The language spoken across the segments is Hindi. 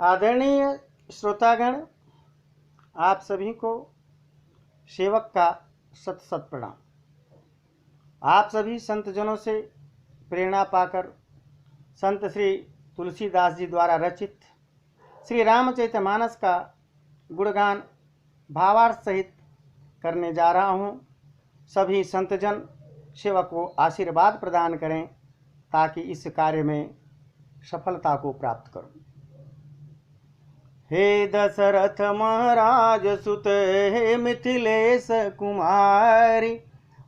आदरणीय श्रोतागण, आप सभी को सेवक का सत सत प्रणाम। आप सभी संतजनों से प्रेरणा पाकर संत श्री तुलसीदास जी द्वारा रचित श्री रामचरितमानस का गुणगान भावार्थ सहित करने जा रहा हूँ। सभी संतजन सेवक को आशीर्वाद प्रदान करें ताकि इस कार्य में सफलता को प्राप्त करूं। हे दशरथ महाराज सुत, हे मिथिलेश कुमारी,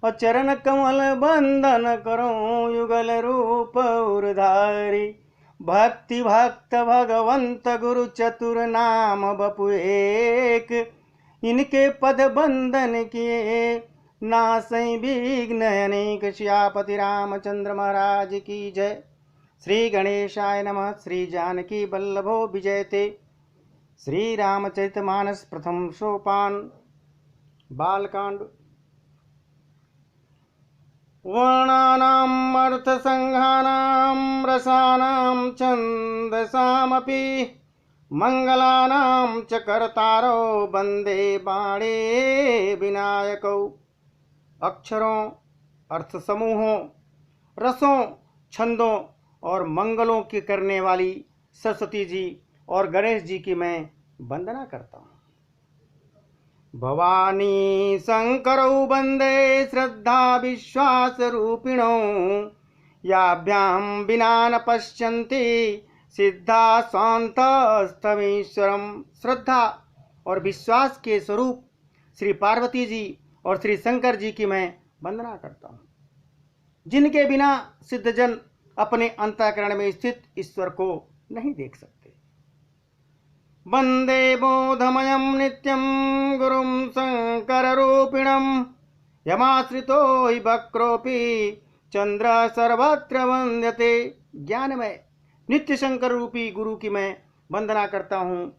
और चरण कमल बंदन करो युगल रूप उरधारी। भक्ति भक्त भगवंत गुरु चतुर नाम बपु एक, इनके पद बंदन किए नासई विघ्न अनेक। श्यापति रामचंद्र महाराज की जय। श्री गणेशाय नमः। श्री जानकी वल्लभो विजयते। श्री रामचरितमानस प्रथम सोपान बालकांड। वर्णानाम् अर्थसंघानां रसानां छन्दसामपि मंगलानां च कर्तारो वंदे बाणे विनायकौ। अक्षरों, अर्थ समूहों, रसों, छंदों और मंगलों की करने वाली सरस्वती जी और गणेश जी की मैं वंदना करता हूँ। भवानी शंकरौ वंदे श्रद्धा विश्वास रूपिणौ, याभ्यां विना न पश्यन्ति सिद्धा स्वान्तस्थमीश्वरम। श्रद्धा और विश्वास के स्वरूप श्री पार्वती जी और श्री शंकर जी की मैं वंदना करता हूँ, जिनके बिना सिद्धजन अपने अंतःकरण में स्थित ईश्वर को नहीं देख सकते। वंदे बोधमयं नित्यं गुरुं शंकर रूपिणं, यमाश्रितो हि वक्रोऽपि चंद्र सर्वत्र वंद्यते। ज्ञानमय नित्य शंकर रूपी गुरु की मैं वंदना करता हूँ,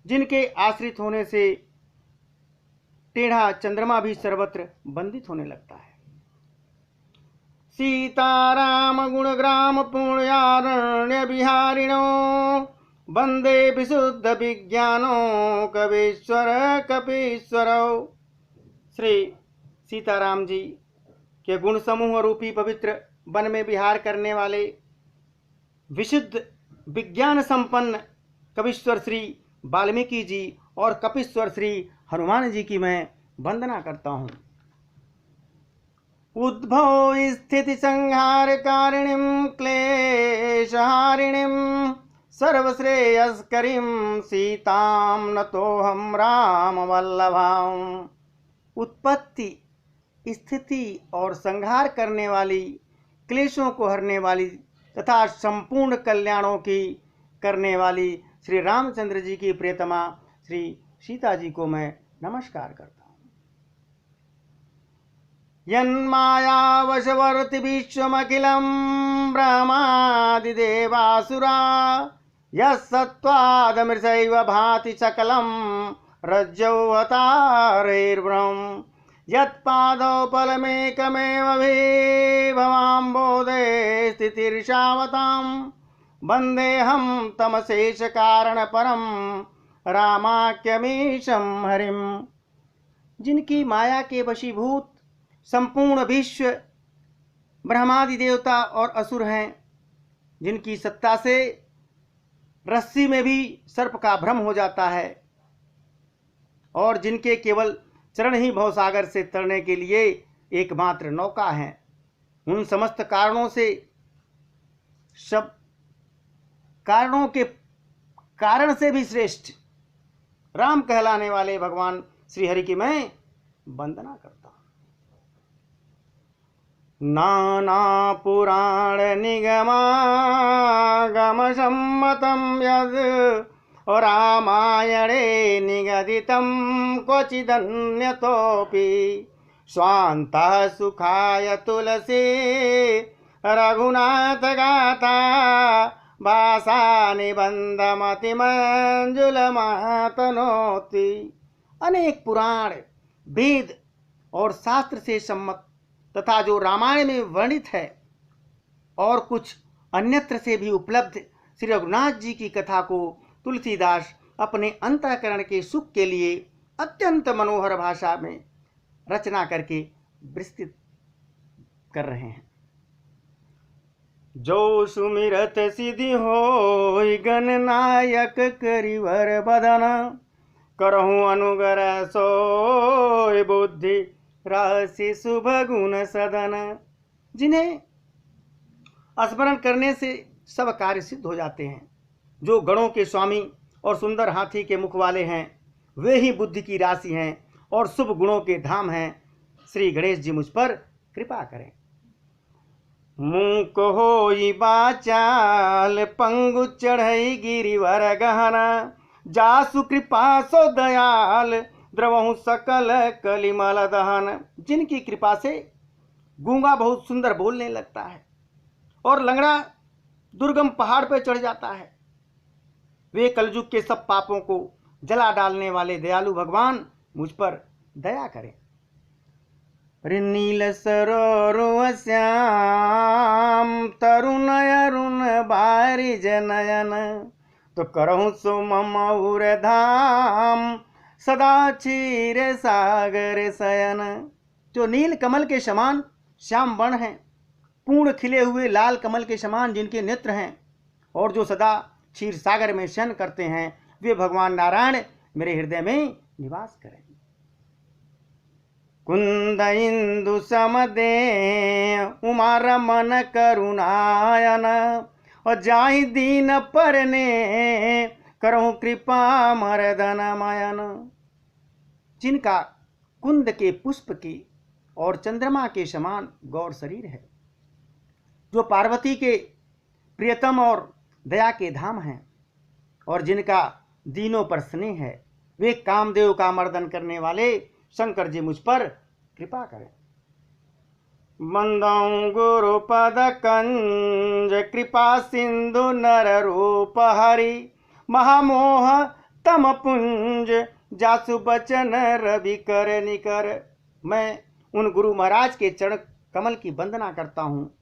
जिनके आश्रित होने से टेढ़ा चंद्रमा भी सर्वत्र वंदित होने लगता है। सीताराम गुणग्राम पुण्यारण्य विहारिणो, वंदे विशुद्ध विज्ञानो कवीश्वर कपीश्वरौ। श्री सीताराम जी के गुण समूह रूपी पवित्र वन में विहार करने वाले विशुद्ध विज्ञान संपन्न कवीश्वर श्री वाल्मीकि जी और कपीश्वर श्री हनुमान जी की मैं वंदना करता हूँ। उद्भव स्थिति संहार कारिणीं क्लेशहारिणीं, सर्वश्रेयस्करीं सीतां नतोऽहं राम वल्लभां। उत्पत्ति, स्थिति और संहार करने वाली, क्लेशों को हरने वाली तथा संपूर्ण कल्याणों की करने वाली श्री रामचंद्र जी की प्रियतमा श्री सीता जी को मैं नमस्कार करता हूँ। यन्मायावशवर्ति विश्वमखिलं ब्रह्मादिदेवासुरा, यत्सत्त्वादमृतैव भाति सकलं रज्जौवतारैर्ब्रह्म। यत्पादौ फलमेकमेव भवाम्बोधे स्थितिर्षावतां, वन्देऽहं तमशेषकारणपरं रामाख्यमीशं हरिम्। जिनकी माया के वशीभूत संपूर्ण विश्व ब्रह्मादि देवता और असुर हैं, जिनकी सत्ता से रस्सी में भी सर्प का भ्रम हो जाता है और जिनके केवल चरण ही भवसागर से तरने के लिए एकमात्र नौका है, उन समस्त कारणों से, सब कारणों के कारण से भी श्रेष्ठ राम कहलाने वाले भगवान श्री हरि की मैं वंदना करता हूँ। नाना पुराण निगमागम सम्मतं यद् रामायणे निगदितं क्वचिदन्यतोऽपि, स्वान्तः सुखाय तुलसी रघुनाथ गाथा, भाषा निबंधमतिमंजुलमातनोति। अनेक पुराण, वेद और शास्त्र से सम्मत तथा जो रामायण में वर्णित है और कुछ अन्यत्र से भी उपलब्ध श्री रघुनाथ जी की कथा को तुलसीदास अपने अंतःकरण के सुख के लिए अत्यंत मनोहर भाषा में रचना करके विस्तृत कर रहे हैं। जो सुमिरत सिद्धि होय गणनायक करिवर बदन, करहु अनुग्रह सोय बुद्धि राशि शुभ गुण सदन। जिन्हें स्मरण करने से सब कार्य सिद्ध हो जाते हैं, जो गणों के स्वामी और सुंदर हाथी के मुख वाले हैं, वे ही बुद्धि की राशि हैं और शुभ गुणों के धाम हैं। श्री गणेश जी मुझ पर कृपा करें। मूक होई बाचाल पंगु चढ़ई गिरिवर गहना, जासु कृपा सो दयाल द्रवहु सकल कलिमल दहन। जिनकी कृपा से गूंगा बहुत सुंदर बोलने लगता है और लंगड़ा दुर्गम पहाड़ पर चढ़ जाता है, वे कलयुग के सब पापों को जला डालने वाले दयालु भगवान मुझ पर दया करें। नील सरोवर श्याम तरुण अरुण बारिज नयन, तो करहु सो ममऊर धाम सदा क्षीर सागर शयन। जो नील कमल के समान श्याम वर्ण हैं, पूर्ण खिले हुए लाल कमल के समान जिनके नेत्र हैं, और जो सदा क्षीर सागर में शयन करते हैं, वे भगवान नारायण मेरे हृदय में निवास करें। कुंद इंदु समदे उमा रमन करुणायन, और जाहि दीन परने करहु कृपा मरदन मयन। जिनका कुंद के पुष्प की और चंद्रमा के समान गौर शरीर है, जो पार्वती के प्रियतम और दया के धाम हैं, और जिनका दीनों पर स्नेह है, वे कामदेव का मर्दन करने वाले शंकर जी मुझ पर कृपा करें। बंदौ गुरु पद कंज कृपा सिंधु नर रूप हरि, महामोह तम पुंज जासु बचन रवि कर निकर। मैं उन गुरु महाराज के चरण कमल की वंदना करता हूँ,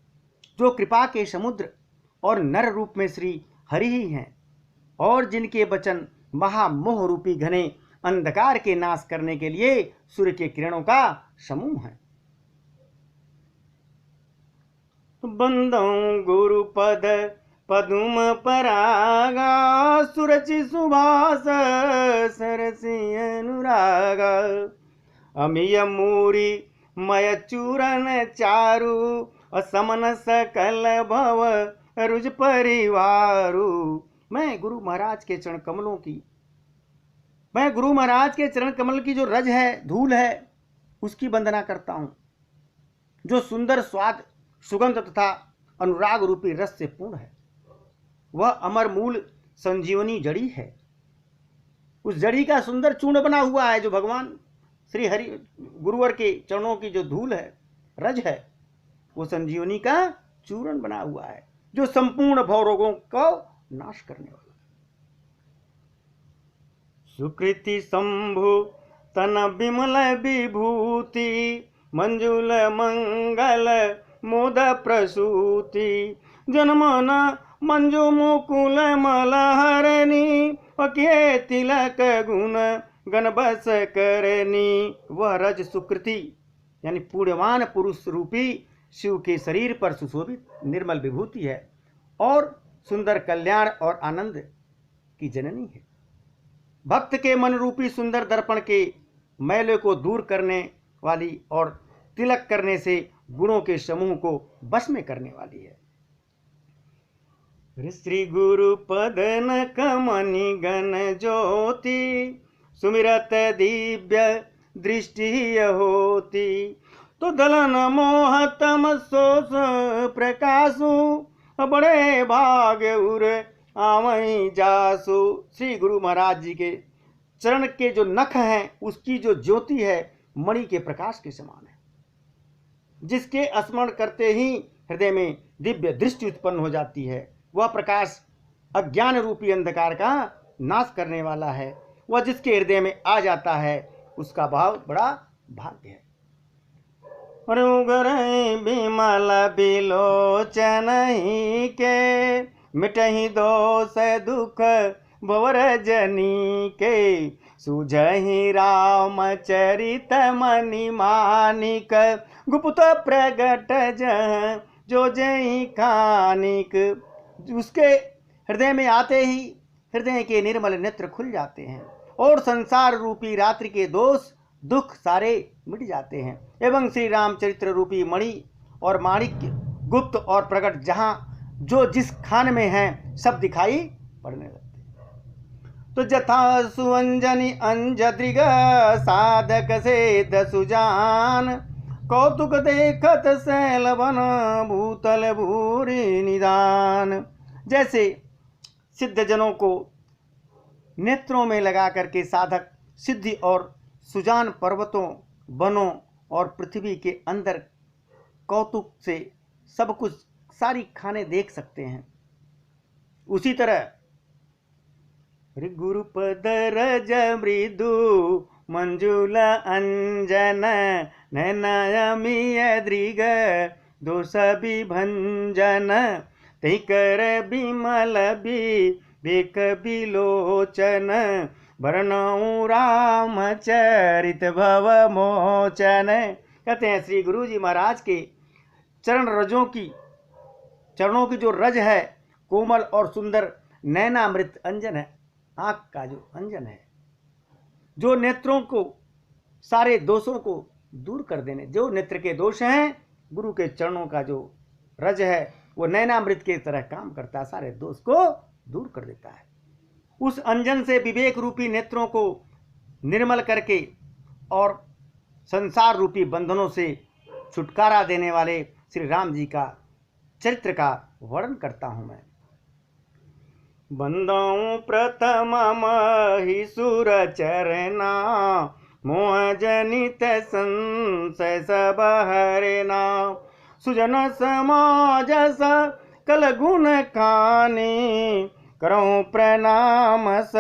जो कृपा के समुद्र और नर रूप में श्री हरि ही हैं, और जिनके वचन महामोह रूपी घने अंधकार के नाश करने के लिए सूर्य के किरणों का समूह है। बंदौ गुरु पद पदुम परागा, सुरचि सुभाष सरसी अनुरागा। अमिय मूरी मय चूरन चारु, असमन सकल भव रुज परिवारु। मैं गुरु महाराज के चरण कमल की जो रज है, धूल है, उसकी वंदना करता हूँ, जो सुंदर स्वाद सुगंध तथा अनुराग रूपी रस से पूर्ण है। वह अमर मूल संजीवनी जड़ी है। उस जड़ी का सुंदर चूर्ण बना हुआ है, जो भगवान श्री हरि गुरुवर के चरणों की जो धूल है, रज है, वो संजीवनी का चूर्ण बना हुआ है, जो संपूर्ण भव रोगों को नाश करने वाला। सुकृति शंभु तन विमल विभूति, मंजुल मंगल मोद प्रसूति। जनमन मंजु मुकुल मलहरणी, पके तिलक गुण गण बस करनी। वह रज सुकृति यानी पुण्यवान पुरुष रूपी शिव के शरीर पर सुशोभित निर्मल विभूति है, और सुंदर कल्याण और आनंद की जननी है। भक्त के मन रूपी सुंदर दर्पण के मैले को दूर करने वाली और तिलक करने से गुणों के समूह को बस में करने वाली है। श्री गुरु पद न कमनि गण ज्योति, सुमिरत दिव्य दृष्टि होती। तो दलन मोह तम सोस प्रकाशु, बड़े भाग उर आवई जासु। श्री गुरु महाराज जी के चरण के जो नख हैं, उसकी जो ज्योति है, मणि के प्रकाश के समान है, जिसके स्मरण करते ही हृदय में दिव्य दृष्टि उत्पन्न हो जाती है। वह प्रकाश अज्ञान रूपी अंधकार का नाश करने वाला है। वह जिसके हृदय में आ जाता है, उसका भाव बड़ा भाग्य है। रुगर बिमल बिलोचन के मिटहि दोष दुख भवरजनी के, सुझहि रामचरित मनि मानिक, गुप्त प्रगट जह जो जय कानिक। उसके हृदय में आते ही हृदय के निर्मल नेत्र खुल जाते हैं और संसार रूपी रात्रि के दोष दुख सारे मिट जाते हैं, एवं श्री रामचरित्र रूपी मणि और माणिक्य गुप्त और प्रकट जहां जो जिस खान में हैं सब दिखाई पड़ने लगते। तो जथा सुअंजनी अंजदृग साधक से सुजान, कौतुक देखत शैलवन भूतल भूरि निदान। जैसे सिद्धजनों को नेत्रों में लगा करके साधक सिद्धि और सुजान पर्वतों वनों और पृथ्वी के अंदर कौतुक से सब कुछ सारी खाने देख सकते हैं, उसी तरह गुरुपद रज मृदु मंजुल अंजन नयनयमीय दृग दोष विभंजन, तै कर बिमल विवेक विलोचन, वर्णऊ रामचरित भव मोचन। कहते हैं श्री गुरु जी महाराज के चरणों की जो रज है कोमल और सुंदर, नैनामृत अंजन है, आंख का जो अंजन है, जो नेत्रों को सारे दोषों को दूर कर देने, जो नेत्र के दोष हैं गुरु के चरणों का जो रज है वो नैनामृत के तरह काम करता है, सारे दोष को दूर कर देता है। उस अंजन से विवेक रूपी नेत्रों को निर्मल करके और संसार रूपी बंधनों से छुटकारा देने वाले श्री राम जी का चरित्र का वर्णन करता हूं मैं। बंदौ प्रथम महिषुर चरना, मोह जनित संशय सब हरेना, सुजन समाज सकल गुण खानी, करऊं प्रणाम स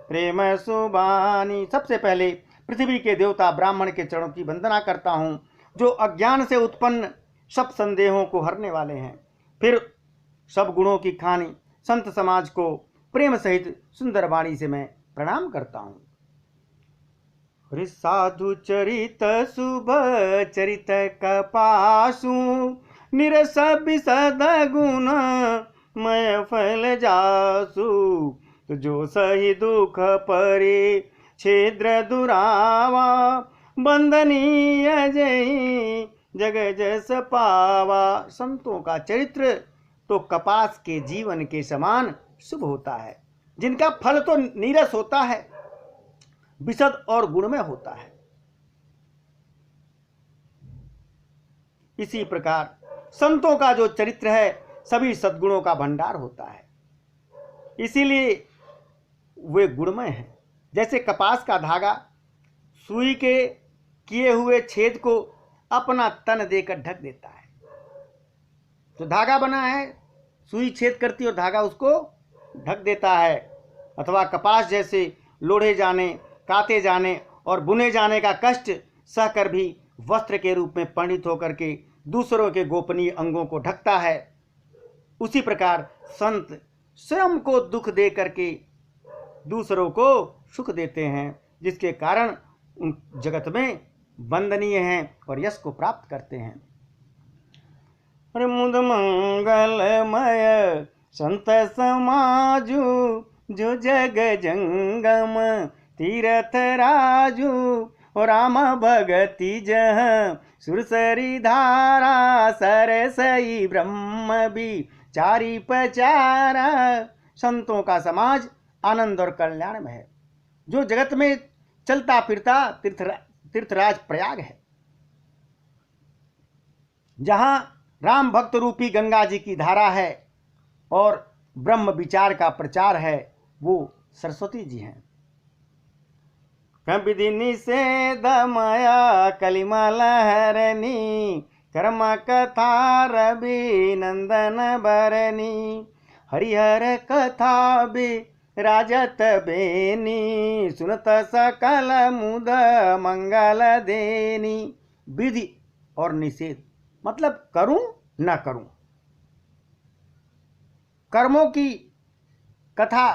प्रेम सुबानी। सबसे पहले पृथ्वी के देवता ब्राह्मण के चरणों की वंदना करता हूं, जो अज्ञान से उत्पन्न सब संदेहों को हरने वाले हैं। फिर सब गुणों की खानी संत समाज को प्रेम सहित सुंदर वाणी से मैं प्रणाम करता हूं। साधु चरित शुभ चरित कपासु, निरस विशद गुण मैं फैल जासु, तो जो सही दुख परे छिद्र दुरावा, बंदनीय जय जग जस पावा। संतों का चरित्र तो कपास के जीवन के समान शुभ होता है, जिनका फल तो नीरस होता है, विशद और गुणमय होता है। इसी प्रकार संतों का जो चरित्र है सभी सद्गुणों का भंडार होता है, इसीलिए वे गुणमय हैं। जैसे कपास का धागा सुई के किए हुए छेद को अपना तन देकर ढक देता है, तो धागा बना है, सुई छेद करती और धागा उसको ढक देता है। अथवा कपास जैसे लोढ़े जाने, काते जाने और बुने जाने का कष्ट सहकर भी वस्त्र के रूप में परिणित होकर के दूसरों के गोपनीय अंगों को ढकता है, उसी प्रकार संत स्वयं को दुख दे करके दूसरों को सुख देते हैं, जिसके कारण उन जगत में वंदनीय हैं और यश को प्राप्त करते हैं। मुद मंगलमय संत समाजु, जो जग जंगम तीरथ राजू, और राम भगति जह सुरसरी धारा, सरसई ब्रह्म विचारी पचारा। संतों का समाज आनंद और कल्याण में है, जो जगत में चलता फिरता तीर्थराज प्रयाग है, जहां राम भक्त रूपी गंगा जी की धारा है और ब्रह्म विचार का प्रचार है, वो सरस्वती जी हैं। विधि निषेध माया कलिमल हरनी, कर्म कथा रवि नंदन बरनी, हरिहर कथा बे राजत बेनी, सुनत सकल मुद मंगल देनी। विधि और निषेध मतलब करूं न करूं, कर्मों की कथा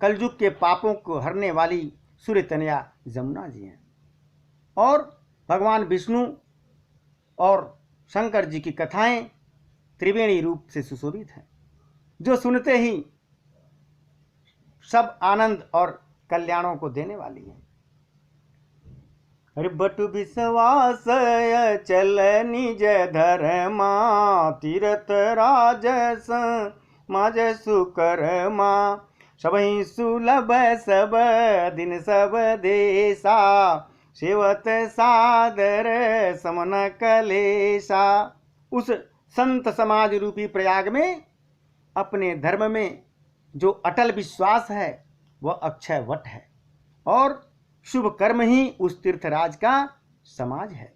कलयुग के पापों को हरने वाली सूर्य तनया जमुना जी हैं। और भगवान विष्णु और शंकर जी की कथाएं त्रिवेणी रूप से सुशोभित हैं, जो सुनते ही सब आनंद और कल्याणों को देने वाली है। बटु विश्वास चल निज धर्मा, तीर्थ राजस माज सुकर्मा, सबहि सुलभ सब दिन सब देशा, सेवत सादर समन कलेशा। उस संत समाज रूपी प्रयाग में अपने धर्म में जो अटल विश्वास है वह अक्षय वट है, और शुभ कर्म ही उस तीर्थराज का समाज है।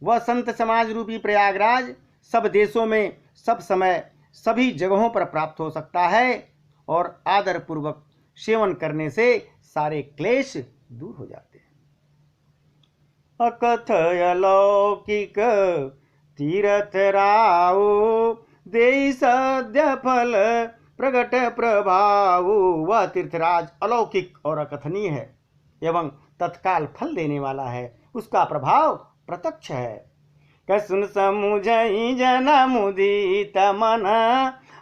वह संत समाज रूपी प्रयागराज सब देशों में सब समय सभी जगहों पर प्राप्त हो सकता है, और आदर पूर्वक सेवन करने से सारे क्लेश दूर हो जाते हैं। अकथय लौकिक तीर्थ राव, देई सद्य फल प्रगट प्रभाव। वह तीर्थराज अलौकिक और अकथनीय है एवं तत्काल फल देने वाला है, उसका प्रभाव प्रत्यक्ष है। कसुन समुझई जन मुदित मन,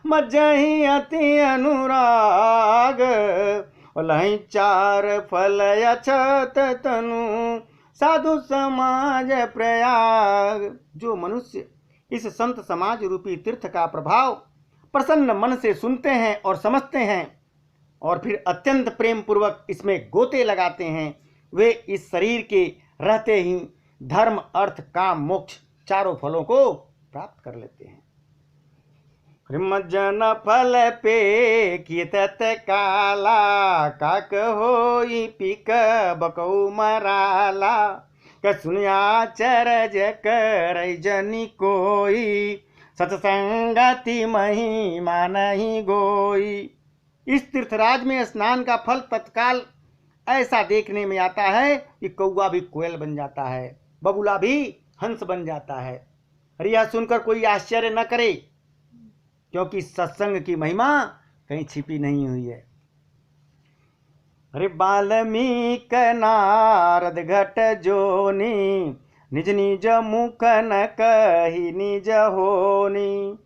मज्जहि अति अनुराग, लहि चार फल अछत तनु, साधु समाज प्रयाग। जो मनुष्य इस संत समाज रूपी तीर्थ का प्रभाव प्रसन्न मन से सुनते हैं और समझते हैं, और फिर अत्यंत प्रेम पूर्वक इसमें गोते लगाते हैं, वे इस शरीर के रहते ही धर्म अर्थ काम मोक्ष चारों फलों को प्राप्त कर लेते हैं। जन फल पे कित काला, काक होई पिक बकौ मराला, कसुनिया चरज कर जनि कोई, सत्संगति महिमा नहीं गोई। इस तीर्थराज में स्नान का फल तत्काल ऐसा देखने में आता है कि कौवा भी कोयल बन जाता है, बगुला भी हंस बन जाता है। अरे यह सुनकर कोई आश्चर्य न करे, क्योंकि सत्संग की महिमा कहीं छिपी नहीं हुई है। अरे वाल्मीक नारद घट जोनी, निज निज मुख न कही निज होनी,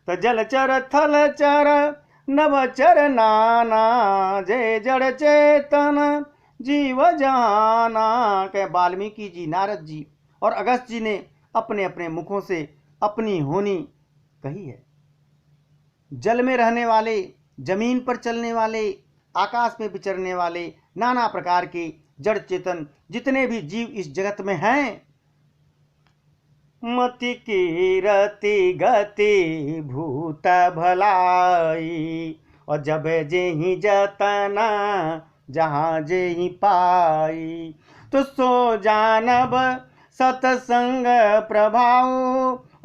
तो जलचर थलचर नवचर नाना, जय जड़ चेतन जीव जाना। के वाल्मीकि जी, नारद जी और अगस्त जी ने अपने अपने मुखों से अपनी होनी कही है। जल में रहने वाले, जमीन पर चलने वाले, आकाश में विचरने वाले नाना प्रकार के जड़ चेतन जितने भी जीव इस जगत में हैं, मति कीरति गति भूत भलाई, और जब जेहि जतना जहाँ जेहि पाई, तो सो जानब सतसंग प्रभाव,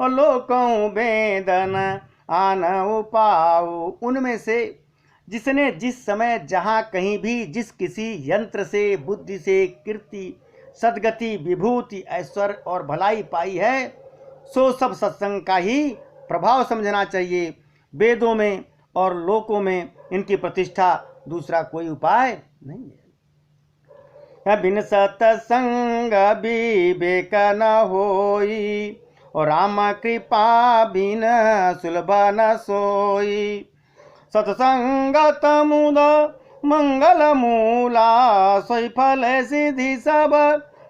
और लोकों वेदन आनहु पाऊ। उनमें से जिसने जिस समय जहाँ कहीं भी जिस किसी यंत्र से, बुद्धि से, कीर्ति, सद्गति, विभूति, ऐश्वर्य और भलाई पाई है, सो सब सत्संग का ही प्रभाव समझना चाहिए। वेदों में और लोकों में इनकी प्रतिष्ठा दूसरा कोई उपाय नहीं है। बिन सत्संग विवेक न होई, और राम कृपा बिन सुलभ न सोई। सत्संगत मुद मंगल मूला, सोई फल सिद्धि सब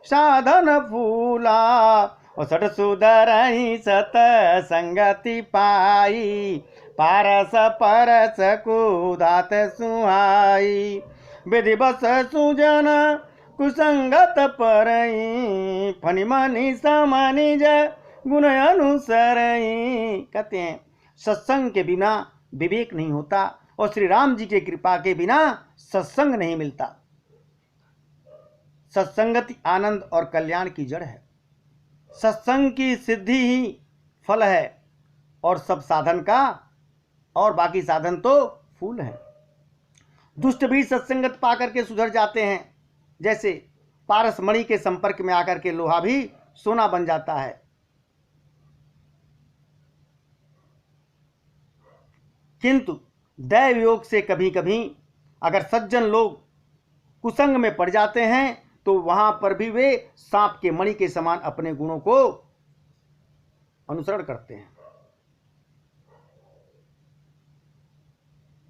साधन फूला। और सठ सुधरहि सत संगति पाई, पारस परस कुदात सुहाई। विधि बस सुजन कुसंगत परई, फनि मनि समनिज गुण अनुसरई। कहते हैं सत्संग के बिना विवेक नहीं होता, और श्री राम जी के कृपा के बिना सत्संग नहीं मिलता। सत्संगति आनंद और कल्याण की जड़ है। सत्संग की सिद्धि ही फल है, और सब साधन का, और बाकी साधन तो फूल है। दुष्ट भी सत्संगत पाकर के सुधर जाते हैं, जैसे पारस मणि के संपर्क में आकर के लोहा भी सोना बन जाता है। किंतु दैव योग से कभी कभी अगर सज्जन लोग कुसंग में पड़ जाते हैं तो वहां पर भी वे सांप के मणि के समान अपने गुणों को अनुसरण करते हैं।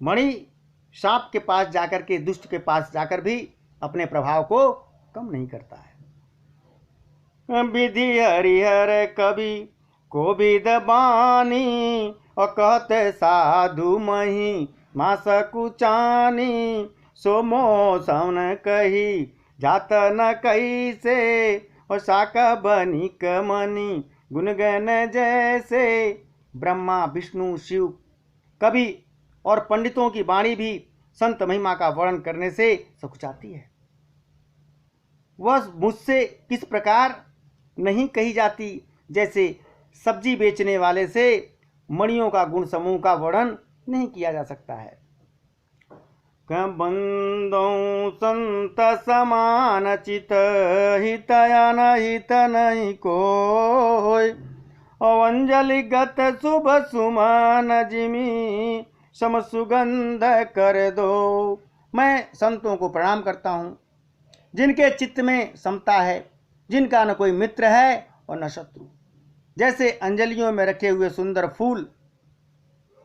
मणि सांप के पास जाकर के, दुष्ट के पास जाकर भी अपने प्रभाव को कम नहीं करता है। विधि हरिहर कवि कोविद बानी, और कहते साधु मही मास कुचानी, सो मौसम कही जात न कैसे, और साका बनिक मनी गुणगन जैसे। ब्रह्मा विष्णु शिव कवि और पंडितों की वाणी भी संत महिमा का वर्णन करने से सकुचाती है। वह मुझसे किस प्रकार नहीं कही जाती, जैसे सब्जी बेचने वाले से मणियों का गुण समूह का वर्णन नहीं किया जा सकता है। बंदों संत समान चित, हितया न हित नहीं कोय, अंजलि गत शुभ सुमन जिमी, सम सुगंध कर दो। मैं संतों को प्रणाम करता हूँ जिनके चित्त में समता है, जिनका न कोई मित्र है और न शत्रु। जैसे अंजलियों में रखे हुए सुंदर फूल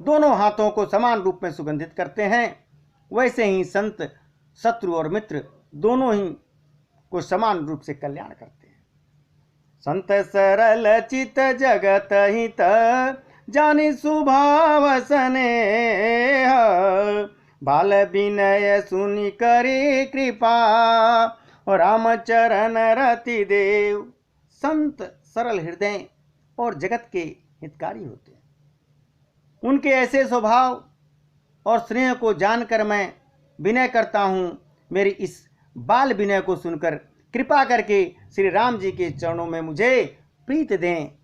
दोनों हाथों को समान रूप में सुगंधित करते हैं, वैसे ही संत शत्रु और मित्र दोनों ही को समान रूप से कल्याण करते हैं। संत सरल चित जगत हित, जानी स्वभाव स्नेह, बाल विनय सुनि करी कृपा, और रामचरण रति देव। संत सरल हृदय और जगत के हितकारी होते हैं। उनके ऐसे स्वभाव और स्नेह को जानकर मैं विनय करता हूँ। मेरी इस बाल विनय को सुनकर कृपा करके श्री राम जी के चरणों में मुझे प्रीत दें।